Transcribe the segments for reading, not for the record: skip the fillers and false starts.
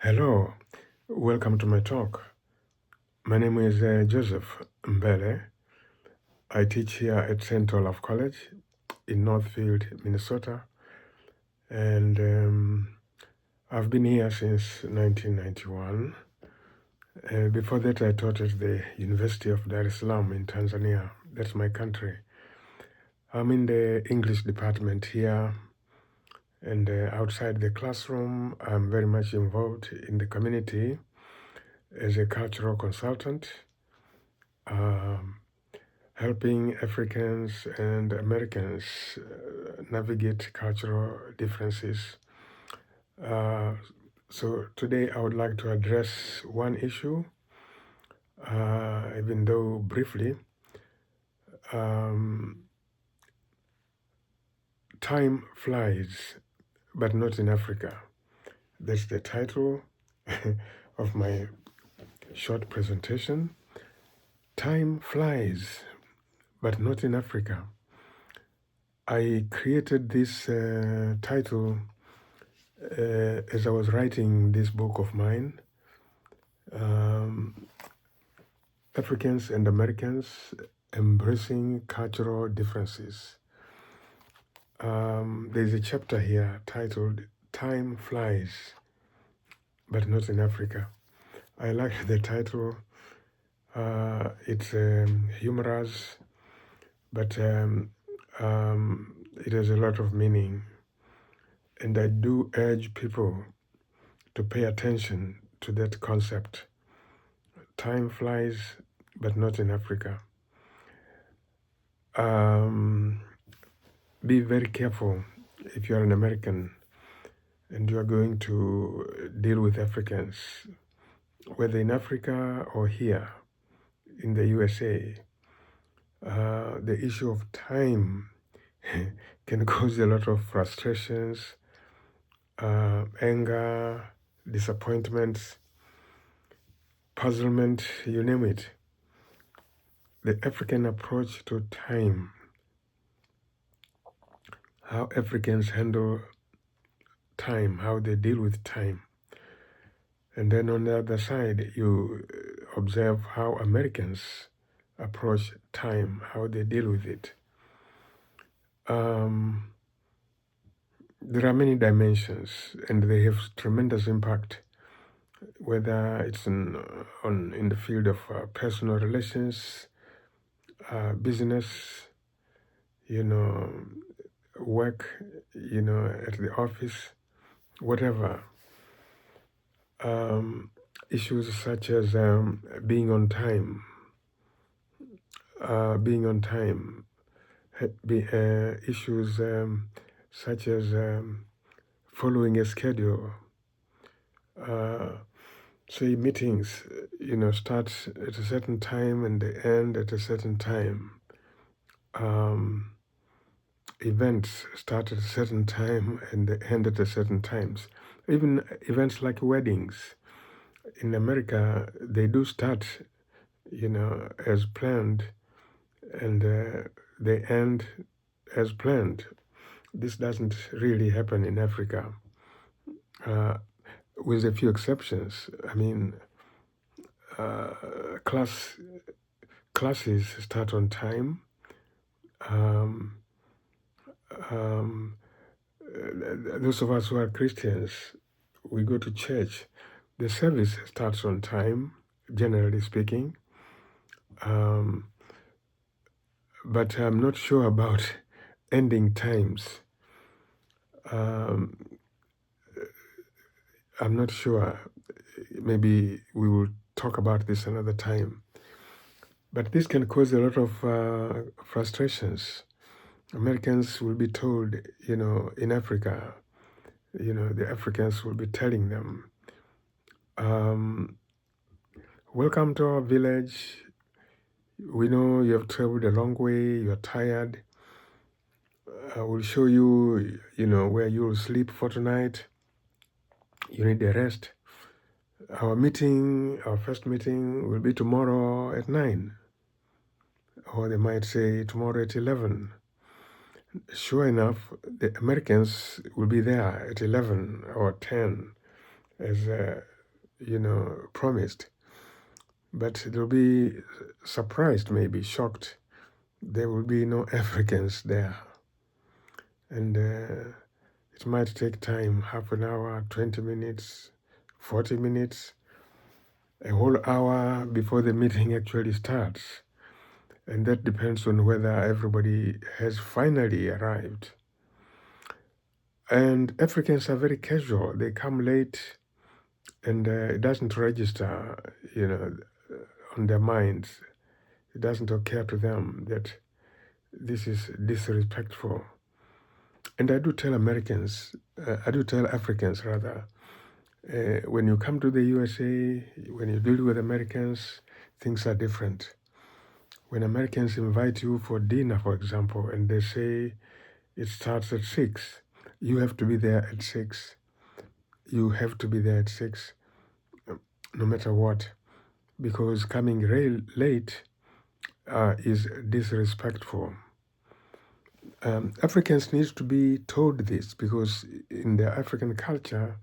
Hello, welcome to my talk. My name is Joseph Mbele. I teach here at St. Olaf College in Northfield, Minnesota, and I've been here since 1991. Before that, I taught at the University of Dar es Salaam in Tanzania. That's my country. I'm in the English department here, and outside the classroom, I'm very much involved in the community as a cultural consultant. Helping Africans and Americans navigate cultural differences. So today I would like to address one issue, even though briefly. Time flies, but not in Africa. That's the title of my short presentation. Time flies, but not in Africa. I created this title as I was writing this book of mine. Africans and Americans embracing cultural differences. There's a chapter here titled Time Flies, but not in Africa. I like the title. It's humorous, but it has a lot of meaning. And I do urge people to pay attention to that concept. Time flies, but not in Africa. Be very careful if you are an American and you are going to deal with Africans, whether in Africa or here in the USA. The issue of time can cause a lot of frustrations, anger, disappointments, puzzlement, you name it. The African approach to time, how Africans handle time, how they deal with time. And then on the other side, you observe how Americans approach time, how they deal with it. There are many dimensions, and they have tremendous impact, whether it's in the field of personal relations, business, work, at the office, whatever. Issues such as being on time, issues such as following a schedule. Say meetings, start at a certain time and they end at a certain time. Events start at a certain time and they end at a certain times. Even events like weddings. In America, they do start, as planned, and they end as planned. This doesn't really happen in Africa, with a few exceptions. I mean, classes start on time. Those of us who are Christians, we go to church. The service starts on time, generally speaking. But I'm not sure about ending times. I'm not sure. Maybe we will talk about this another time. But this can cause a lot of frustrations. Americans will be told, in Africa, the Africans will be telling them, welcome to our village. We know you have traveled a long way, you're tired. We'll show you, where you will sleep for tonight. You need a rest. Our first meeting will be tomorrow at 9. Or they might say tomorrow at 11. Sure enough, the Americans will be there at 11 or 10 as promised. But they'll be surprised, maybe shocked. There will be no Africans there. And it might take time, half an hour, 20 minutes, 40 minutes, a whole hour before the meeting actually starts. And that depends on whether everybody has finally arrived. And Africans are very casual. They come late and it doesn't register, on their minds. It doesn't occur to them that this is disrespectful. And I do tell Africans rather, when you come to the USA, when you deal with Americans, things are different. When Americans invite you for dinner, for example, and they say it starts at 6, you have to be there at 6. You have to be there at 6, no matter what, because coming late is disrespectful. Africans need to be told this, because in the African culture,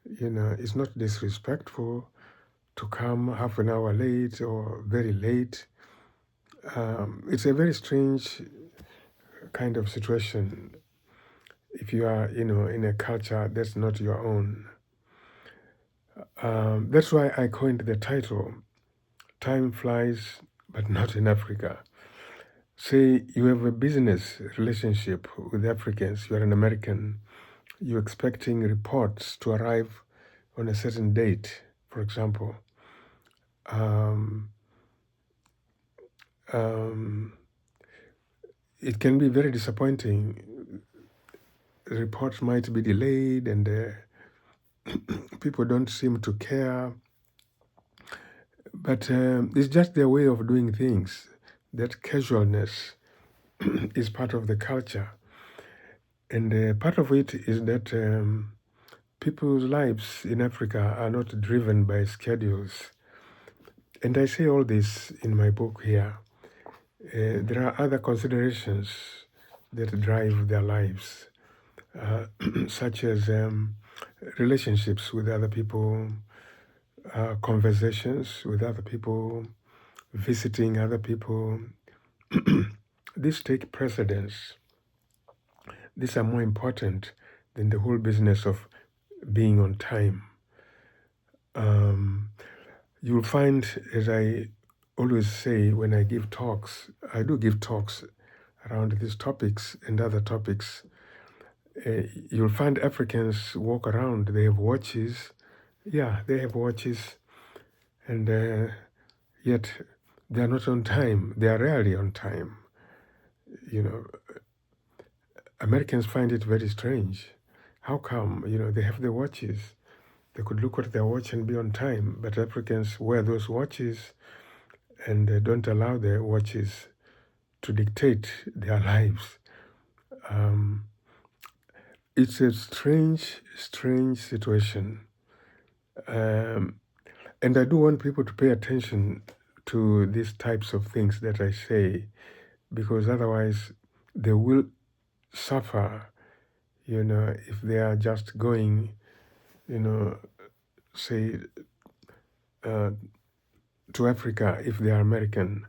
it's not disrespectful to come half an hour late or very late. It's a very strange kind of situation if you are, in a culture that's not your own. That's why I coined the title, Time Flies, but Not in Africa. Say you have a business relationship with Africans, you are an American, you're expecting reports to arrive on a certain date, for example. It can be very disappointing. Reports might be delayed and people don't seem to care. But it's just their way of doing things. That casualness is part of the culture. And part of it is that people's lives in Africa are not driven by schedules. And I say all this in my book here. There are other considerations that drive their lives, such as relationships with other people, conversations with other people, visiting other people. These take precedence. These are more important than the whole business of being on time. You'll find, as I always say when I give talks, I do give talks around these topics and other topics. You'll find Africans walk around, they have watches. Yeah, they have watches, and yet they are not on time. They are rarely on time. Americans find it very strange. How come, they have the watches? They could look at their watch and be on time, but Africans wear those watches and they don't allow their watches to dictate their lives. It's a strange situation. And I do want people to pay attention to these types of things that I say, because otherwise they will suffer, if they are just going, say, to Africa, if they are American,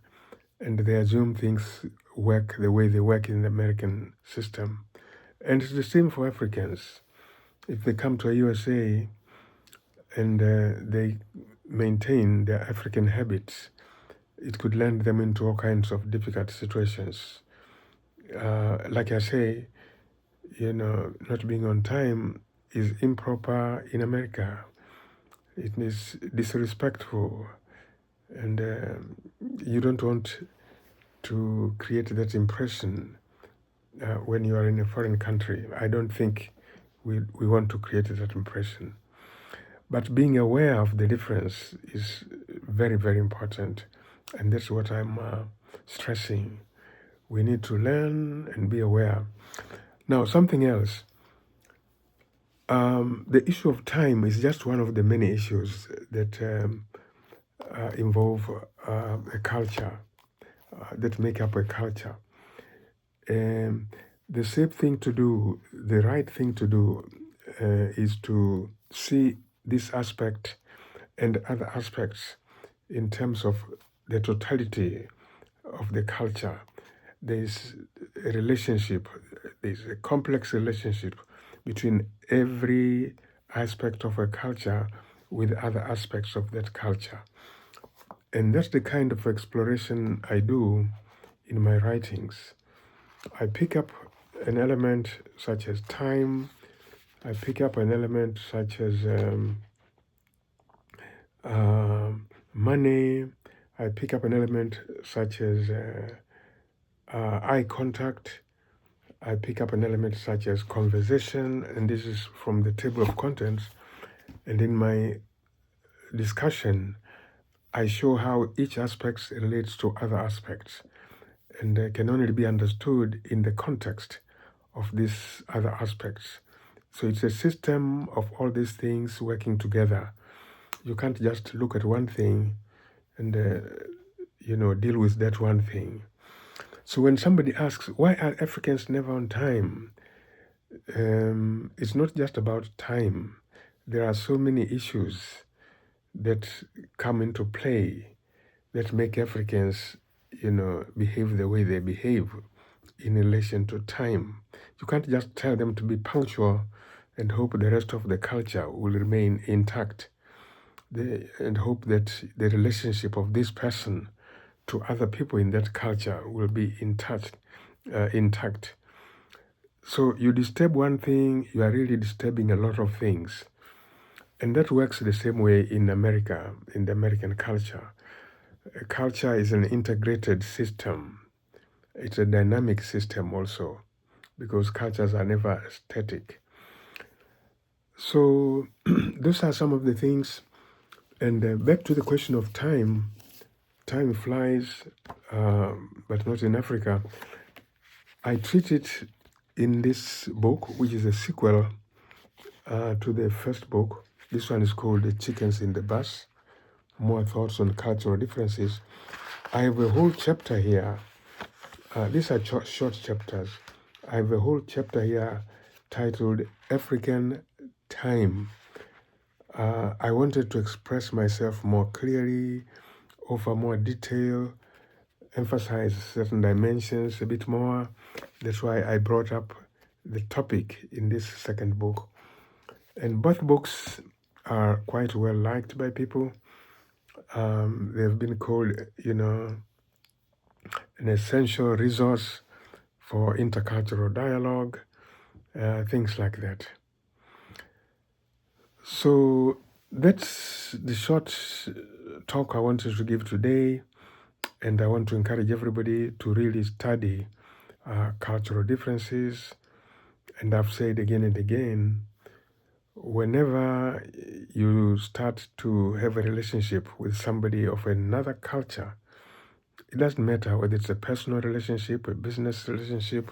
and they assume things work the way they work in the American system. And it's the same for Africans. If they come to a USA and they maintain their African habits, it could land them into all kinds of difficult situations. Like I say, not being on time is improper in America. It is disrespectful, and you don't want to create that impression when you are in a foreign country. I don't think we want to create that impression. But being aware of the difference is very, very important, and that's what I'm stressing. We need to learn and be aware. Now, something else. The issue of time is just one of the many issues that involve a culture, that make up a culture. The safe thing to do, the right thing to do, is to see this aspect and other aspects in terms of the totality of the culture. There's a relationship, there's a complex relationship between every aspect of a culture with other aspects of that culture. And that's the kind of exploration I do in my writings. I pick up an element such as time, I pick up an element such as money, I pick up an element such as eye contact, I pick up an element such as conversation, and this is from the table of contents. And in my discussion, I show how each aspect relates to other aspects and can only be understood in the context of these other aspects. So it's a system of all these things working together. You can't just look at one thing and deal with that one thing. So when somebody asks, why are Africans never on time? It's not just about time. There are so many issues that come into play that make Africans, behave the way they behave in relation to time. You can't just tell them to be punctual and hope the rest of the culture will remain intact, and hope that the relationship of this person to other people in that culture will be intact. So you disturb one thing, you are really disturbing a lot of things. And that works the same way in America, in the American culture. Culture is an integrated system. It's a dynamic system also, because cultures are never static. So those are some of the things. And back to the question of time. Time flies, but not in Africa. I treat it in this book, which is a sequel to the first book. This one is called The Chickens in the Bus, More Thoughts on Cultural Differences. I have a whole chapter here. These are short chapters. I have a whole chapter here titled African Time. I wanted to express myself more clearly, offer more detail, emphasize certain dimensions a bit more. That's why I brought up the topic in this second book. And both books are quite well liked by people. They've been called, an essential resource for intercultural dialogue, things like that. So that's the short talk I wanted to give today. And I want to encourage everybody to really study cultural differences. And I've said again and again, whenever you start to have a relationship with somebody of another culture, it doesn't matter whether it's a personal relationship, a business relationship,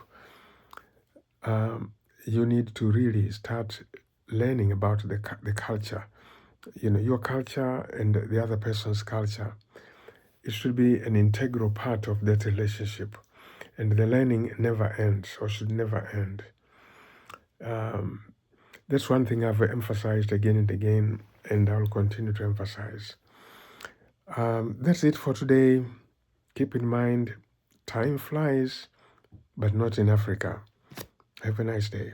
you need to really start learning about the culture, your culture and the other person's culture. It should be an integral part of that relationship. And the learning never ends, or should never end. That's one thing I've emphasized again and again, and I'll continue to emphasize. That's it for today. Keep in mind, time flies, but not in Africa. Have a nice day.